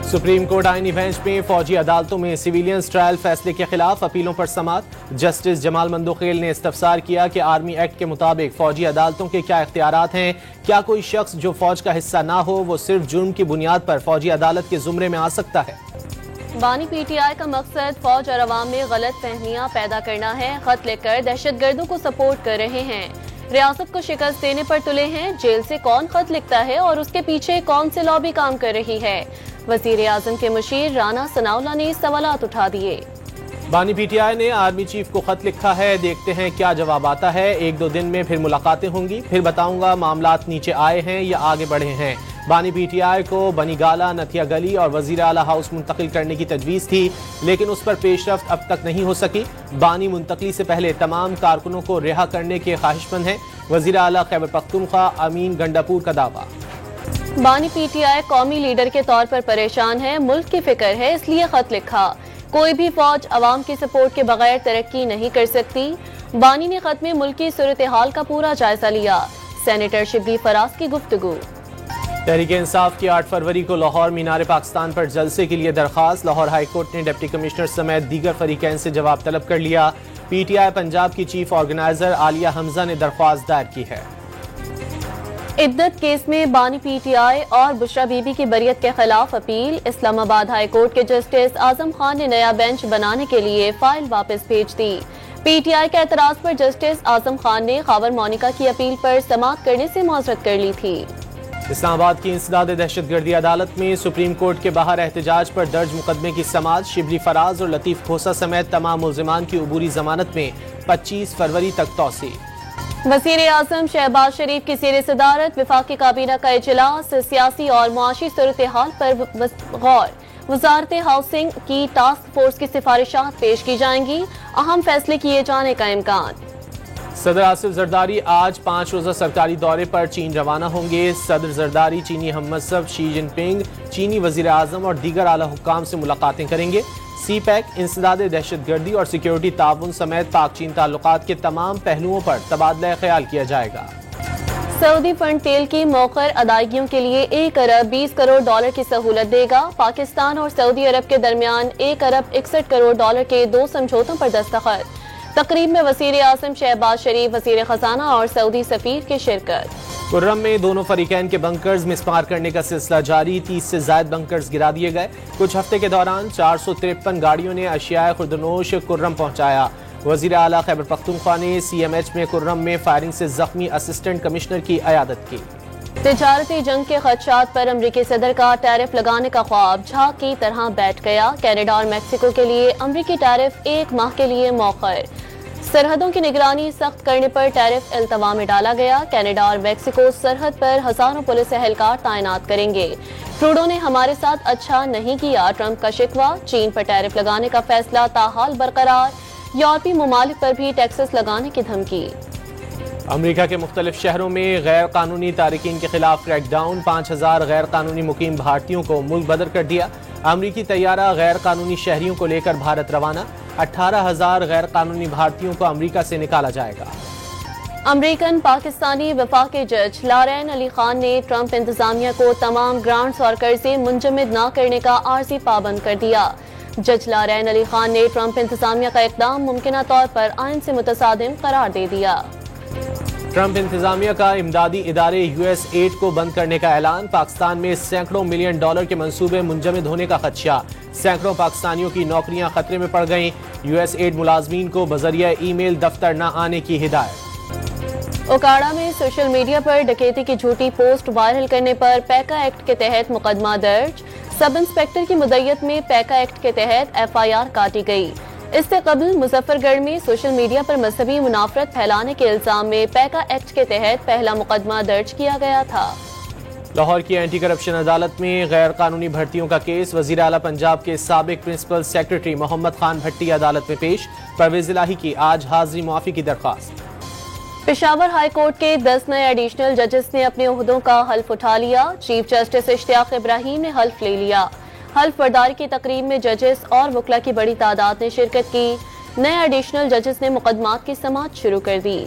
Supreme court आईनी bench में फौजी अदालतों में सिविलियंस ट्रायल फैसले के खिलाफ अपीलों पर समाअत। जस्टिस जमाल मंदोखेल ने इस्तफसार किया कि आर्मी एक्ट के मुताबिक फौजी अदालतों के क्या इख्तियारात हैं। क्या कोई शख्स जो फौज का हिस्सा ना हो वो सिर्फ जुर्म की बुनियाद पर फौजी अदालत के जुमरे में आ सकता है। बानी पीटीआई का मकसद फौज और अवाम में गलत फहमियां पैदा करना है। खत लिखकर दहशतगर्दों को सपोर्ट कर रहे हैं, रियासत को शिकस्त देने पर तुले हैं। जेल से कौन खत लिखता है और उसके पीछे कौन से लॉबी काम कर रही है। वजीर आजम के मुशीर राना सनाउल्लाह ने सवालात उठा दिए। बानी पीटीआई ने आर्मी चीफ को खत लिखा है, देखते हैं क्या जवाब आता है। 1-2 दिन में फिर मुलाकातें होंगी, फिर बताऊंगा मामलात नीचे आए हैं या आगे बढ़े हैं। बानी पीटीआई को बनीगाला, नथिया गली और वजीर आला हाउस मुंतकिल करने की तजवीज़ थी, लेकिन उस पर पेशरफ्त अब तक नहीं हो सकी। बानी मुंतकली से पहले तमाम कारकुनों को रिहा करने के ख्वाहिशमंद हैं। वजीर आला खैबर पख्तूनख्वा अमीन गंडापुर का दावा। बानी पीटीआई कौमी लीडर के तौर पर परेशान है, मुल्क की फिक्र है, इसलिए खत लिखा। कोई भी फौज अवाम की सपोर्ट के बगैर तरक्की नहीं कर सकती। बानी ने खत में मुल्क की सूरत हाल का पूरा जायजा लिया। सेनेटर शिबली फराज की गुफ्तगू। तहरीक इंसाफ की 8 फरवरी को लाहौर मीनार पाकिस्तान पर जलसे के लिए दरख्वास्त। लाहौर हाई कोर्ट ने डिप्टी कमिश्नर समेत दीगर फरीकैन से जवाब तलब कर लिया। पीटीआई पंजाब की चीफ ऑर्गेनाइजर आलिया हमजा ने दरख्वास्त दायर की है। इद्दत केस में बानी पीटीआई और बुशरा बीबी की बरियत के खिलाफ अपील। इस्लामाबाद हाई कोर्ट के जस्टिस आजम खान ने नया बेंच बनाने के लिए फाइल वापस भेज दी। पीटीआई के एतराज पर जस्टिस आजम खान ने खावर मोनिका की अपील पर समाअत करने से माजरत कर ली थी। इस्लामाबाद की इंसदाद दहशतगर्दी अदालत में सुप्रीम कोर्ट के बाहर एहतजाज पर दर्ज मुकदमे की समाअत। शिबली फराज और लतीफ खोसा समेत तमाम मुल्जिमान की अबूरी जमानत में 25 फरवरी तक तौसी। वज़ीर आज़म शहबाज शरीफ की ज़ेर सदारत वफाकी काबीना का इजलास। सियासी और मुआशी सूरत हाल पर गौर। वजारत हाउसिंग की टास्क फोर्स की सिफारिशात पेश की जाएंगी, अहम फैसले किए जाने का इम्कान। सदर आसिफ जरदारी आज 5 रोज़ा सरकारी दौरे पर चीन रवाना होंगे। सदर जरदारी चीनी हममसब शी जिनपिंग, चीनी वज़ीर आज़म और दीगर आला हुक्काम से मुलाकातें करेंगे। सी पैक, इंसदाद दहशतगर्दी और सिक्योरिटी ताउन समेत पाक चीन ताल्लुकात के तमाम पहलुओं पर तबादला ख्याल किया जाएगा। सऊदी फंड तेल की मौखर अदायगियों के लिए 1 अरब 20 करोड़ डॉलर की सहूलत देगा। पाकिस्तान और सऊदी अरब के दरमियान 1 अरब 61 करोड़ डॉलर के 2 समझौतों पर दस्तखत। तकरीब में वज़ीर आज़म शहबाज शरीफ, वज़ीर खजाना और सऊदी सफीर की शिरकत। कुर्रम में दोनों फरीकैन के बंकर्स मिसमार करने का सिलसिला जारी। 30 से ज्यादा बंकर्स गिरा दिए गए। कुछ हफ्ते के दौरान 453 गाड़ियों ने अशियाए खुर्दनोश कुर्रम पहुंचाया। वज़ीर आला खैबर पख्तूनख्वा ने CMH में कुर्रम में फायरिंग से जख्मी असिस्टेंट कमिश्नर की अयादत की। तिजारती जंग के खदशात पर अमरीकी सदर का टैरिफ लगाने का ख्वाब झाग की तरह बैठ गया। कनाडा और मैक्सिको के लिए अमरीकी टैरिफ 1 माह के लिए मौखर। सरहदों की निगरानी सख्त करने पर टैरिफ अल्तवा में डाला गया। कनाडा और मैक्सिको सरहद पर हजारों पुलिस एहलकार तैनात करेंगे। ट्रूडो ने हमारे साथ अच्छा नहीं किया, ट्रंप का शिकवा। चीन पर टैरिफ लगाने का फैसला ताहाल बरकरार। यूरोपीय ममालिक पर भी टैक्सेस लगाने की धमकी। अमेरिका के मुख्तलिफ शहरों में गैर कानूनी तारिकीन के खिलाफ क्रैकडाउन। 5000 गैर कानूनी मुकीम भारतीयों को मुल्क बदर कर दिया। अमरीकी तैयारा गैर कानूनी शहरियों को लेकर भारत रवाना। 18,000 गैर कानूनी भारतीयों को अमरीका से निकाला जाएगा। अमरीकन पाकिस्तानी वफाकी जज लारेन अली खान ने ट्रंप इंतजामिया को तमाम ग्रांट्स और कर्जे मुंजमद न करने का आर्जी पाबंद कर दिया। जज लारेन अली खान ने ट्रंप इंतजामिया का इकदाम मुमकिना तौर पर आइन से मुतसादिम करार दे दिया। ट्रंप इंतजामिया का इमदादी इदारे USAID को बंद करने का ऐलान। पाकिस्तान में सैकड़ों मिलियन डॉलर के मंसूबे मुंजमद होने का खदशा। सैकड़ों पाकिस्तानियों की नौकरियां खतरे में पड़ गईं। USAID मुलाजमीन को बजरिया ईमेल दफ्तर न आने की हिदायत। ओकाड़ा में सोशल मीडिया पर डकैती की झूठी पोस्ट वायरल करने पर पैका एक्ट के तहत मुकदमा दर्ज। सब इंस्पेक्टर की मुद्दत में पैका एक्ट के तहत FIR काटी गई। इससे कबल मुजफ्फरगढ़ में सोशल मीडिया पर मजहबी मुनाफरत फैलाने के इल्जाम में पैका एक्ट के तहत पहला मुकदमा दर्ज किया गया था। लाहौर की एंटी करप्शन अदालत में गैर कानूनी भर्तियों का केस। वजीर आला पंजाब के साबिक प्रिंसिपल सेक्रेटरी मोहम्मद खान भट्टी अदालत में पेश। परवेज इलाही की आज हाजिरी मुआफी की दरख्वास्त। पेशावर हाई कोर्ट के 10 नए एडिशनल जजेस ने अपने ओहदों का हल्फ उठा लिया। चीफ जस्टिस इश्तियाक इब्राहिम ने हल्फ ले लिया। हल्फ बर्दारी की तकरीब में जजेस और वकला की बड़ी तादाद ने शिरकत की। नए एडिशनल जजेस ने मुकदमात की समाअत शुरू कर दी।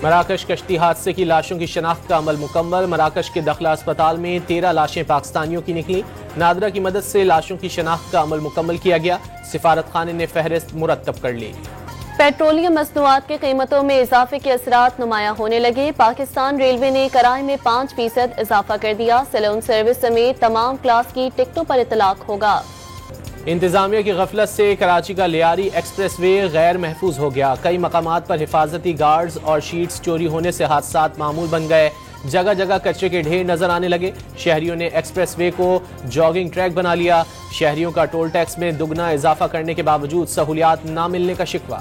मराकश कश्ती हादसे की लाशों की शनाख्त का अमल मुकम्मल। मराकश के दखला अस्पताल में 13 लाशें पाकिस्तानियों की निकली। نادرہ کی مدد سے لاشوں کی شناخت کا عمل مکمل کیا گیا، سفارت خانے نے فہرست مرتب کر لی۔ پیٹرولیم مصنوعات کی قیمتوں میں اضافے کے اثرات نمایاں ہونے لگے۔ پاکستان ریلوے نے کرائے میں 5% اضافہ کر دیا۔ سیلون سروس سمیت تمام کلاس کی ٹکٹوں پر اطلاق ہوگا۔ انتظامیہ کی غفلت سے کراچی کا لیاری ایکسپریس وے غیر محفوظ ہو گیا۔ کئی مقامات پر حفاظتی گارڈز اور شیٹس چوری ہونے سے حادثات معمول بن گئے۔ جگہ جگہ کچرے کے ڈھیر نظر آنے لگے۔ شہریوں نے ایکسپریس وے کو جاگنگ ٹریک بنا لیا۔ شہریوں کا ٹول ٹیکس میں دگنا اضافہ کرنے کے باوجود سہولیات نہ ملنے کا شکوہ۔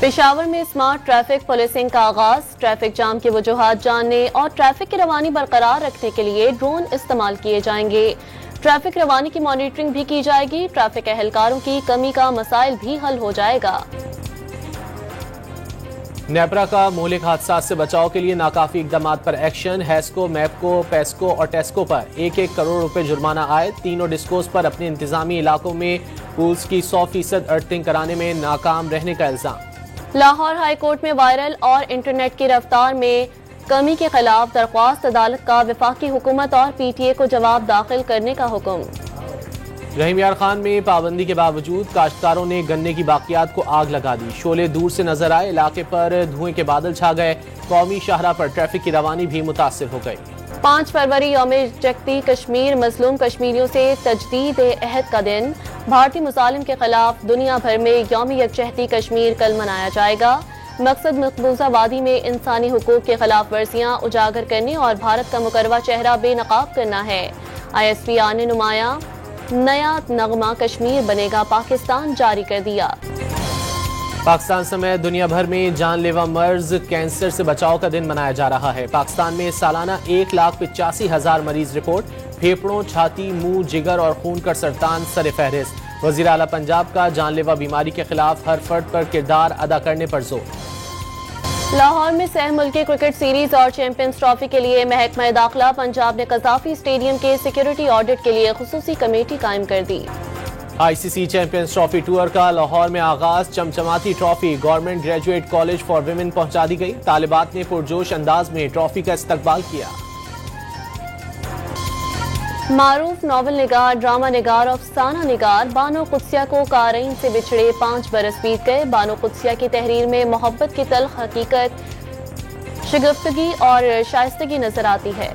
پشاور میں سمارٹ ٹریفک پولیسنگ کا آغاز۔ ٹریفک جام کی وجوہات جاننے اور ٹریفک کی روانی برقرار رکھنے کے لیے ڈرون استعمال کیے جائیں گے۔ ٹریفک روانی کی مانیٹرنگ بھی کی جائے گی۔ ٹریفک اہلکاروں کی کمی کا مسائل بھی حل ہو جائے گا۔ نیپرا کا مہلک حادثات سے بچاؤ کے لیے ناکافی اقدامات پر ایکشن۔ ہیسکو، میپکو، پیسکو اور ٹیسکو پر 1-1 کروڑ روپے جرمانہ عائد۔ تینوں ڈسکوز پر اپنے انتظامی علاقوں میں پولز کی 100% ارتھنگ کرانے میں ناکام رہنے کا الزام۔ لاہور ہائی کورٹ میں وائرل اور انٹرنیٹ کی رفتار میں کمی کے خلاف درخواست عدالت کا وفاقی حکومت اور پی ٹی اے کو جواب داخل کرنے کا حکم۔ رحیم یار خان میں پابندی کے باوجود کاشتکاروں نے گنے کی باقیات کو آگ لگا دی۔ شعلے دور سے نظر آئے، علاقے پر دھوئیں کے بادل چھا گئے۔ قومی شاہراہ پر ٹریفک کی روانی بھی متاثر ہو گئی۔ 5 فروری یوم یکجہتی کشمیر، مظلوم کشمیریوں سے تجدید عہد کا دن۔ بھارتی مظالم کے خلاف دنیا بھر میں یوم یکجہتی کشمیر کل منایا جائے گا۔ مقصد مقبوضہ وادی میں انسانی حقوق کے خلاف ورزیاں اجاگر کرنے اور بھارت کا مقربہ چہرہ بے نقاب کرنا ہے۔ ISPR نے نمایاں نیا نغمہ کشمیر بنے گا پاکستان جاری کر دیا۔ پاکستان سمیت دنیا بھر میں جان لیوا مرض کینسر سے بچاؤ کا دن منایا جا رہا ہے۔ پاکستان میں سالانہ 1,85,000 مریض رپورٹ۔ پھیپھڑوں، چھاتی، منہ، جگر اور خون کا سرطان سر فہرست۔ وزیر اعلیٰ پنجاب کا جان لیوا بیماری کے خلاف ہر فرد پر کردار ادا کرنے پر زور۔ لاہور میں سہ ملکی کرکٹ سیریز اور چیمپئنز ٹرافی کے لیے محکمہ داخلہ پنجاب نے قذافی اسٹیڈیم کے سیکیورٹی آڈٹ کے لیے خصوصی کمیٹی قائم کر دی۔ ICC چیمپئنز ٹرافی ٹور کا لاہور میں آغاز۔ چمچماتی trophy government graduate college for women پہنچا دی گئی۔ طالبات نے پرجوش انداز میں ٹرافی کا استقبال کیا۔ معروف ناول نگار، ڈرامہ نگار اور افسانہ نگار بانو قدسیہ کو قارئین سے بچھڑے 5 برس بیت گئے۔ بانو قدسیہ کی تحریر میں محبت کی تلخ حقیقت، شگفتگی اور شائستگی نظر آتی ہے۔